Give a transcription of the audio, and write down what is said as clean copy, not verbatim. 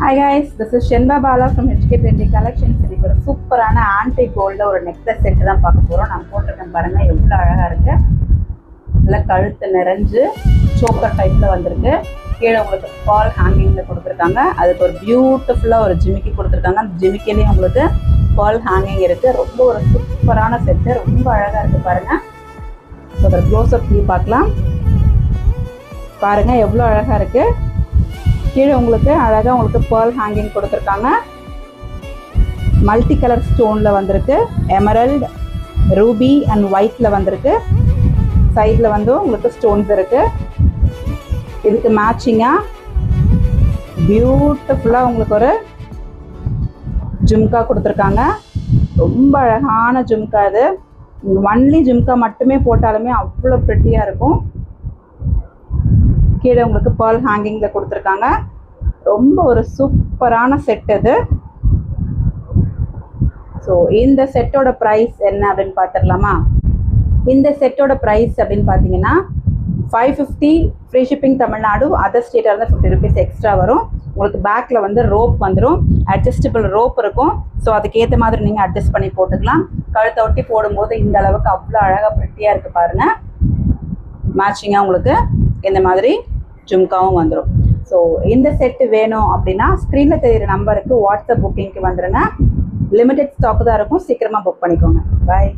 Hi guys, this is Shenba Bala from HK Trendy Collections. இதுக்கு ஒரு சூப்பரான anti கோல்ட்ல ஒரு நெக்லஸ் செட் தான் பார்க்க போறோம். நான் போட்டிருக்கேன் பாருங்க, எவ்வளவு அழகா இருக்கு. நல்ல கழுத்து நிறைஞ்சு சோக்கர் டைப்ல வந்திருக்கு. கீழே உங்களுக்கு பால் ஹேங்கிங்ல கொடுத்துருக்காங்க. அதுக்கு ஒரு பியூட்டிஃபுல்லா ஒரு ஜிமிக்கி கொடுத்துருக்காங்க. அந்த ஜிமிக்கிலையும் உங்களுக்கு பால் ஹேங்கிங் இருக்கு. ரொம்ப ஒரு சூப்பரான செட்டு, ரொம்ப அழகா இருக்கு பாருங்க. ஒரு க்ளோஸ் அப் வியூ பார்க்கலாம். பாருங்க எவ்வளோ அழகா இருக்கு. கீழே உங்களுக்கு அழகாக உங்களுக்கு பேர்ல் ஹேங்கிங் கொடுத்துருக்காங்க. மல்டி கலர் ஸ்டோனில் வந்திருக்கு. எமரல்ட், ரூபி அண்ட் ஒயிட்டில் வந்திருக்கு. சைடில் வந்து உங்களுக்கு ஸ்டோன்ஸ் இருக்குது. இதுக்கு மேட்சிங்காக பியூட்டிஃபுல்லாக உங்களுக்கு ஒரு ஜும்கா கொடுத்துருக்காங்க. ரொம்ப அழகான ஜும்கா. இது ஒன்லி ஜும்கா மட்டுமே போட்டாலுமே அவ்வளோ ப்ரிட்டியாக இருக்கும். கீழே உங்களுக்கு பேர்ல் ஹேங்கிங்கில் கொடுத்துருக்காங்க. ரொம்ப ஒரு சூப்பரான செட் இது. ஸோ இந்த செட்டோட ப்ரைஸ் என்ன அப்படின்னு பார்த்துடலாமா? இந்த செட்டோட ப்ரைஸ் அப்படின்னு பார்த்தீங்கன்னா 550 ஃப்ரீ ஷிப்பிங் தமிழ்நாடு. அதர் ஸ்டேட்டாக இருந்தால் 50 rupees எக்ஸ்ட்ரா வரும். உங்களுக்கு பேக்கில் வந்து ரோப் வந்துடும், அட்ஜஸ்டபிள் ரோப் இருக்கும். ஸோ அதுக்கேற்ற மாதிரி நீங்கள் அட்ஜஸ்ட் பண்ணி போட்டுக்கலாம். கழுத்தை ஒட்டி போடும்போது இந்த அளவுக்கு அவ்வளோ அழகாக ப்ரிட்டியாக இருக்குது பாருங்கள். மேட்சிங்காக உங்களுக்கு இந்த மாதிரி ஜும்காவும் வந்துடும். ஸோ இந்த செட்டு வேணும் அப்படின்னா ஸ்க்ரீனில் தெரிகிற நம்பருக்கு வாட்ஸ்அப் புக்கிங்க்கு வந்துடுங்க. லிமிடெட் ஸ்டாக் தான் இருக்கும், சீக்கிரமாக புக் பண்ணிக்கோங்க. பாய்.